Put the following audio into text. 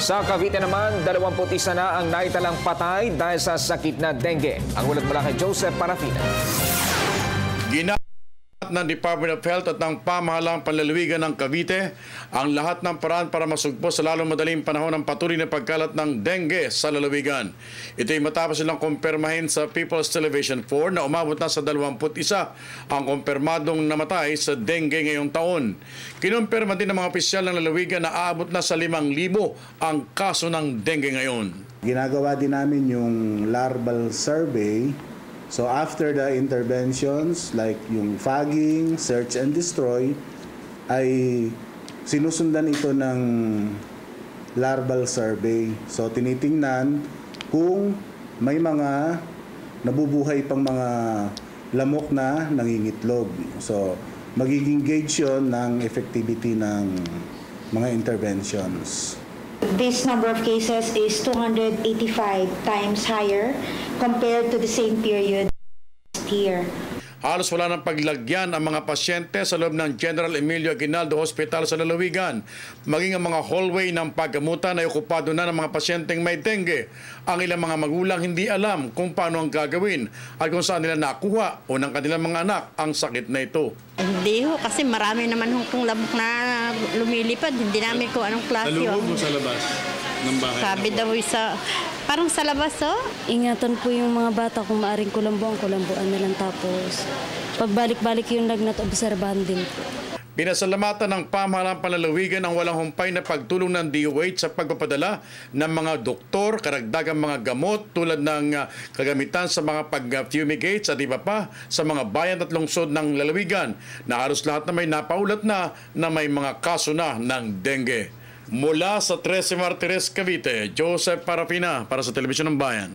Sa Cavite naman, 21 na ang naitalang patay dahil sa sakit na dengue. Ang ulat mula kay Joseph Parafina. Ng Department of Health at ng pamahalang panlalawigan ng Cavite ang lahat ng paraan para masugpo sa lalong madaling panahon ng patuloy na pagkalat ng dengue sa lalawigan. Ito ay matapos silang kumpirmahin sa People's Television 4 na umabot na sa 21 ang kumpirmadong namatay sa dengue ngayong taon. Kinumpirma din ng mga opisyal ng lalawigan na aabot na sa 5,000 ang kaso ng dengue ngayon. Ginagawa din namin yung larval survey. So after the interventions like yung fogging, search and destroy, ay sinusundan ito ng larval survey. So tinitingnan kung may mga nabubuhay pang mga lamok na nangingitlog. So magiging gauge yun ng effectivity ng mga interventions. This number of cases is 285 times higher compared to the same period last year. Halos wala ng paglagyan ang mga pasyente sa loob ng General Emilio Aguinaldo Hospital sa lalawigan. Maging ang mga hallway ng paggamutan ay okupado na ng mga pasyenteng may dengue. Ang ilang mga magulang hindi alam kung paano ang gagawin at kung saan nila nakuha o ng kanilang mga anak ang sakit na ito. Hindi ho, kasi marami naman kung labok na lumilipad. Hindi namin kung anong klase yun. Sa loob o sa labas ng bahay? Sabi daw parang sa labas Ingatan po yung mga bata kung maaring kulambuan na lang, tapos pagbalik-balik yung lagnat, obserbahan din po. Pinasalamatan ng pamahalang panlalawigan ang walang humpay na pagtulong ng DOH sa pagpapadala ng mga doktor, karagdagang mga gamot tulad ng kagamitan sa mga pag-fumigates at iba pa sa mga bayan at lungsod ng lalawigan na halos lahat na may napaulat na may mga kaso na ng dengue. Mula sa 13 Martires, Cavite, Joseph Parafina para sa Telebisyon ng Bayan.